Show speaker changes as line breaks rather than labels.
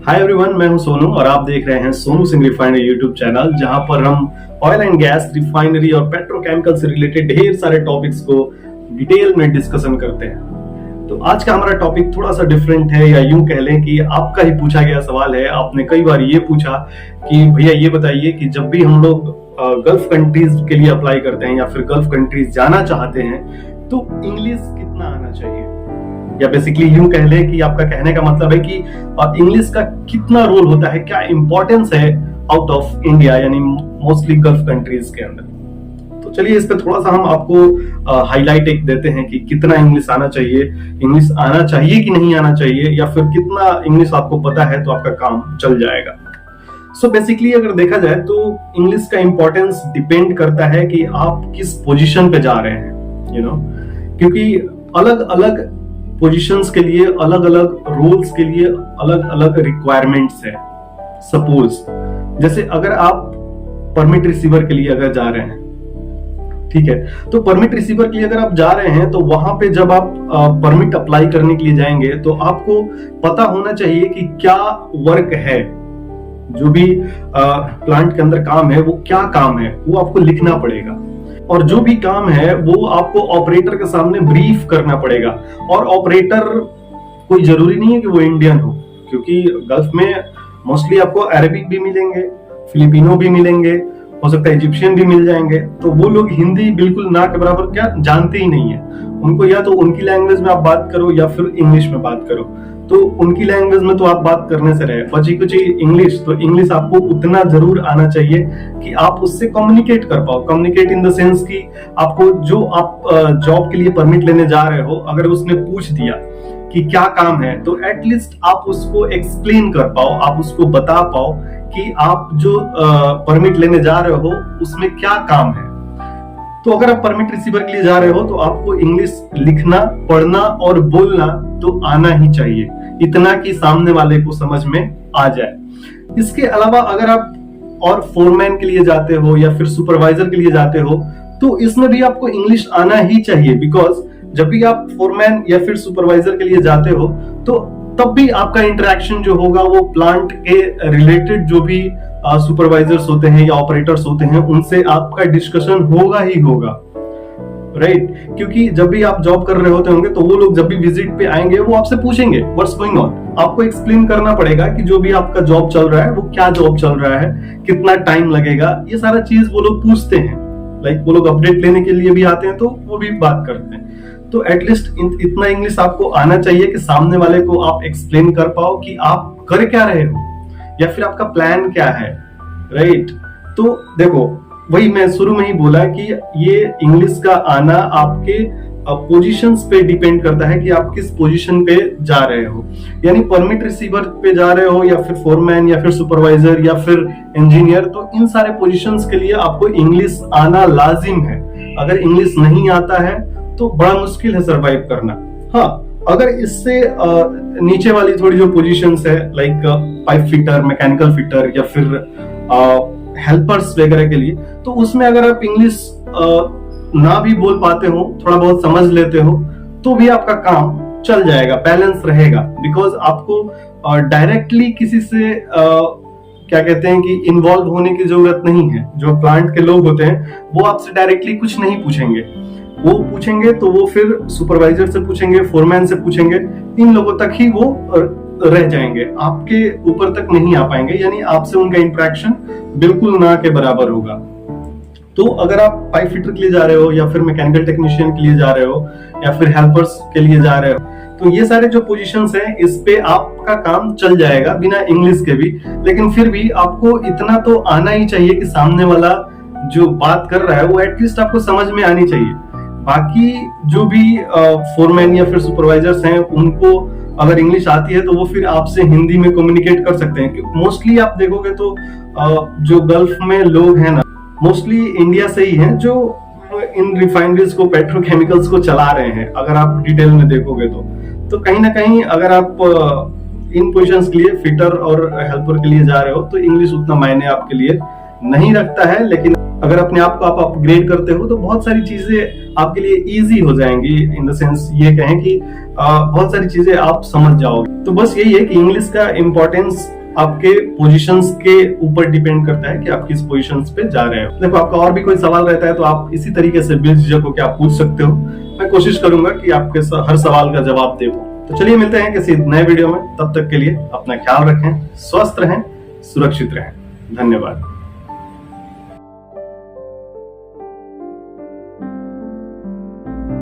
Hi everyone, मैं हूं सोनू और आप देख रहे हैं Sonu Singh refinery YouTube channel, जहां पर हम ऑयल एंड गैस, रिफाइनरी और पेट्रोकेमिकल से रिलेटेड ढेर सारे टॉपिक्स को डिटेल में डिस्कशन करते हैं। तो आज का हमारा टॉपिक थोड़ा सा डिफरेंट है, या यूं कह लें कि आपका ही पूछा गया सवाल है। आपने कई बार ये पूछा कि भैया ये बताइए कि जब भी हम लोग गल्फ कंट्रीज के लिए अप्लाई करते हैं या फिर गल्फ कंट्रीज जाना चाहते हैं तो इंग्लिश कितना आना चाहिए, या बेसिकली यूं कह ले कि आपका कहने का मतलब है कि इंग्लिश का कितना रोल होता है, क्या इंपॉर्टेंस है आउट ऑफ इंडिया, यानी मोस्टली गल्फ कंट्रीज के अंदर। तो चलिए इस पे थोड़ा सा हम आपको हाईलाइट एक देते हैं कि कितना इंग्लिश आना चाहिए, इंग्लिश आना चाहिए कि नहीं आना चाहिए, या फिर कितना इंग्लिश आपको पता है तो आपका काम चल जाएगा। सो बेसिकली अगर देखा जाए तो इंग्लिश का इंपॉर्टेंस डिपेंड करता है कि आप किस पोजीशन पे जा रहे हैं, क्योंकि अलग अलग पोजीशंस के लिए अलग अलग रोल्स के लिए अलग अलग रिक्वायरमेंट्स है। सपोज जैसे अगर आप परमिट रिसीवर के लिए अगर जा रहे हैं, ठीक है, तो परमिट रिसीवर के लिए अगर आप जा रहे हैं तो वहां पे जब आप परमिट अप्लाई करने के लिए जाएंगे तो आपको पता होना चाहिए कि क्या वर्क है, जो भी प्लांट के अंदर काम है वो क्या काम है वो आपको लिखना पड़ेगा, और जो भी काम है वो आपको ऑपरेटर के सामने ब्रीफ करना पड़ेगा। और ऑपरेटर कोई जरूरी नहीं है कि वो इंडियन हो, क्योंकि गल्फ में मोस्टली आपको अरबिक भी मिलेंगे, फिलिपिनो भी मिलेंगे, हो सकता है इजिप्शियन भी मिल जाएंगे। तो वो लोग हिंदी बिल्कुल ना के बराबर क्या जानते ही नहीं है। उनको या तो उनकी लैंग्वेज में आप बात करो या फिर इंग्लिश में बात करो। तो उनकी लैंग्वेज में तो आप बात करने से रहे, बची कुछ इंग्लिश, तो इंग्लिश आपको उतना जरूर आना चाहिए कि आप उससे कम्युनिकेट कर पाओ। कम्युनिकेट इन द सेंस कि आपको जो आप जॉब के लिए परमिट लेने जा रहे हो, अगर उसने पूछ दिया कि क्या काम है तो एटलीस्ट आप उसको एक्सप्लेन कर पाओ, आप उसको बता पाओ कि आप जो परमिट लेने जा रहे हो उसमें क्या काम है। तो अगर आप परमिट रिसीवर के लिए जा रहे हो तो आपको इंग्लिश लिखना, पढ़ना और बोलना तो आना ही चाहिए, इतना कि सामने वाले को समझ में आ जाए। इसके अलावा अगर आप और फोरमैन के लिए जाते हो या फिर सुपरवाइजर के लिए जाते हो तो इसमें भी आपको इंग्लिश आना ही चाहिए, बिकॉज जब भी आप फोरमैन या फिर सुपरवाइजर के लिए जाते हो तो तब भी आपका इंटरेक्शन जो होगा वो प्लांट के रिलेटेड जो भी सुपरवाइजर्स होते हैं या ऑपरेटर्स होते हैं उनसे आपका डिस्कशन होगा ही होगा, राइट। क्योंकि जब भी आप जॉब कर रहे होते होंगे तो वो लोग जब भी विजिट पे आएंगे वो आपसे पूछेंगे व्हाट्स गोइंग ऑन। आपको एक्सप्लेन करना पड़ेगा कि जो भी आपका जॉब चल रहा है वो क्या जॉब चल रहा है, कितना टाइम लगेगा, ये सारा चीज वो लोग पूछते हैं। लाइक वो लोग अपडेट लेने के लिए भी आते हैं तो वो भी बात करते हैं। तो एटलीस्ट इतना इंग्लिश आपको आना चाहिए कि सामने वाले को आप एक्सप्लेन कर पाओ कि आप कर क्या रहे हो या फिर आपका प्लान क्या है, राइट। तो देखो, वही मैं शुरू में ही बोला कि ये इंग्लिश का आना आपके पोजीशंस पे डिपेंड करता है कि आप किस पोजीशन पे जा रहे हो। यानी परमिट रिसीवर पे जा रहे हो या फिर फोरमैन या फिर सुपरवाइजर या फिर इंजीनियर, तो इन सारे पोजीशंस के लिए आपको इंग्लिश आना लाजिम है। अगर इंग्लिश नहीं आता है तो बड़ा मुश्किल है सरवाइव करना। हाँ, अगर इससे नीचे वाली थोड़ी जो पोजीशंस है, like pipe fitter, mechanical fitter या फिर हेल्पर्स वगैरह के लिए, तो उसमें अगर आप इंग्लिश ना भी बोल पाते हो, थोड़ा बहुत समझ लेते हो, तो भी आपका काम चल जाएगा, बैलेंस रहेगा। बिकॉज आपको डायरेक्टली किसी से क्या कहते हैं कि इन्वॉल्व होने की जरूरत नहीं है। जो प्लांट के लोग होते हैं वो आपसे डायरेक्टली कुछ नहीं पूछेंगे, वो पूछेंगे तो वो फिर सुपरवाइजर से पूछेंगे, फोरमैन से पूछेंगे, इन लोगों तक ही वो रह जाएंगे, आपके ऊपर तक नहीं आ पाएंगे। यानी आपसे उनका इंटरेक्शन बिल्कुल ना के बराबर होगा। तो अगर आप पाइप फिटर के लिए जा रहे हो या फिर मैकेनिकल टेक्नीशियन के लिए जा रहे हो या फिर हेल्पर्स के लिए जा रहे हो, तो ये सारे जो पोजीशंस हैं इस पे आपका काम चल जाएगा बिना इंग्लिश के भी। लेकिन फिर भी आपको इतना तो आना ही चाहिए कि सामने वाला जो बात कर रहा है वो एटलीस्ट आपको समझ में आनी चाहिए। बाकी जो भी फोरमैन या फिर सुपरवाइजर्स हैं उनको अगर इंग्लिश आती है तो वो फिर आपसे हिंदी में कम्युनिकेट कर सकते हैं। मोस्टली आप देखोगे तो जो गल्फ में लोग हैं ना, मोस्टली इंडिया से ही हैं जो इन रिफाइनरीज को, पेट्रोकेमिकल्स को चला रहे हैं। अगर आप डिटेल में देखोगे तो कहीं ना कहीं अगर आप इन पोजीशंस के लिए, फिटर और हेल्पर के लिए जा रहे हो, तो इंग्लिश उतना मायने आपके लिए नहीं रखता है। लेकिन अगर अपने आप को आप अपग्रेड करते हो तो बहुत सारी चीजें आपके लिए इजी हो जाएंगी। इन द सेंस ये कहें कि बहुत सारी चीजें आप समझ जाओगे। तो बस यही है कि इंग्लिश का इंपॉर्टेंस आपके पोजीशंस के ऊपर डिपेंड करता है कि आप किस पोजीशंस पे जा रहे हो। देखो, आपका और भी कोई सवाल रहता है तो आप इसी तरीके से बेझिझक होकर आप पूछ सकते हो। मैं कोशिश करूंगा कि आपके हर सवाल का जवाब दे पाऊं। तो चलिए मिलते हैं किसी नए वीडियो में। तब तक के लिए अपना ख्याल रखें, स्वस्थ रहें, सुरक्षित रहें। धन्यवाद।